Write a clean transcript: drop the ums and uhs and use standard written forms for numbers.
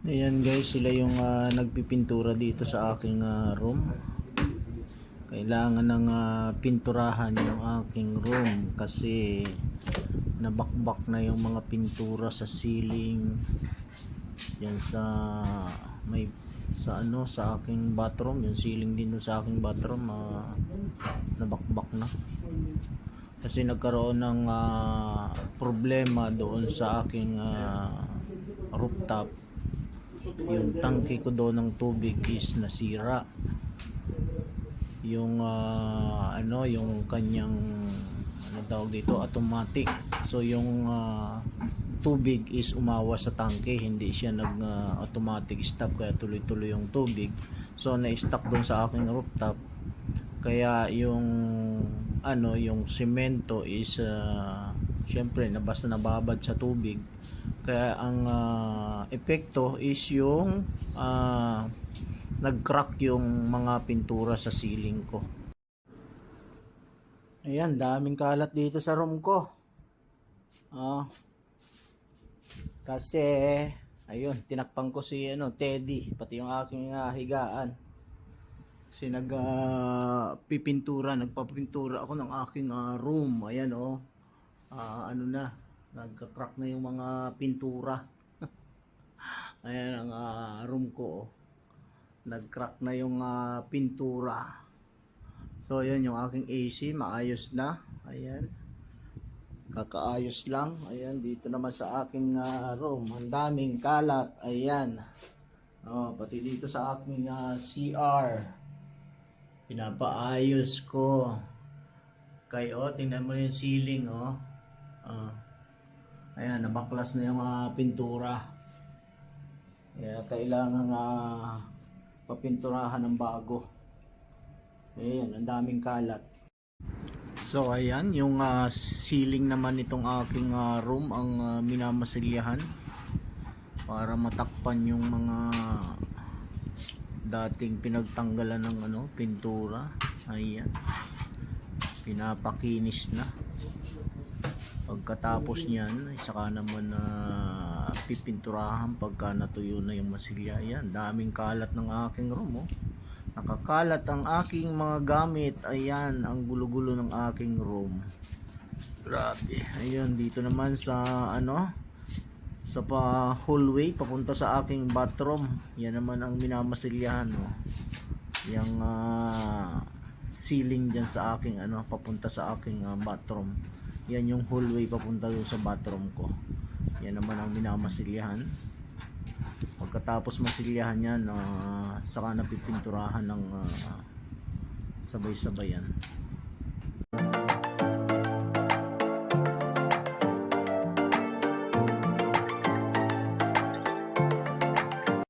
Ayan guys, sila yung nagpipintura dito sa aking room. Kailangan ng pinturahan yung aking room kasi nabakbak na yung mga pintura sa ceiling. Yan sa may sa aking bathroom, yung ceiling din sa aking bathroom nabakbak na. Kasi nagkaroon ng problema doon sa aking rooftop. Yung tangke ko doon ng tubig is nasira. Yung yung kanyang tawag dito, automatic. So yung tubig is umawa sa tangke, hindi siya nag automatic stop, kaya tuloy-tuloy yung tubig. So na-stuck doon sa aking rooftop. Kaya yung yung semento is syempre basta nababad sa tubig. Kaya ang epekto is yung nag-crack yung mga pintura sa ceiling ko. Ayan, daming kalat dito sa room ko. Kasi ayun, tinakpan ko si Teddy, pati yung aking higaan. Kasi nagpapintura ako ng aking room. Ayan nagka-crack na yung mga pintura. Ayan ang room ko. Nag-crack na yung pintura. So ayan yung aking AC, maayos na. Ayan. Kakaayos lang. Ayan, dito naman sa aking room, ang daming kalat. Ayan. Pati dito sa aking CR. Pinapaayos ko. Kayo, tingnan mo yung ceiling, ayan, nabaklas na yung mga pintura. Kaya kailangan papinturahan ng bago. Ayan, ang daming kalat. So ayan, yung ceiling naman itong aking room ang minamasilyahan para matakpan yung mga dating pinagtanggalan ng pintura. Ayan, pinapakinis na. Pagkatapos niyan, saka naman pipinturahan pagka natuyo na yung masilya. Ayan, daming kalat ng aking room. Nakakalat ang aking mga gamit. Ayan, ang gulo-gulo ng aking room. Grabe. Ayan, dito naman sa sa hallway papunta sa aking bathroom. Yan naman ang minamasilyahan, yung ceiling dyan sa aking papunta sa aking bathroom. Yan yung hallway papunta doon sa bathroom ko. Yan naman ang minamasilyahan. Pagkatapos masilyahan yan, saka napipinturahan ng sabay-sabay yan.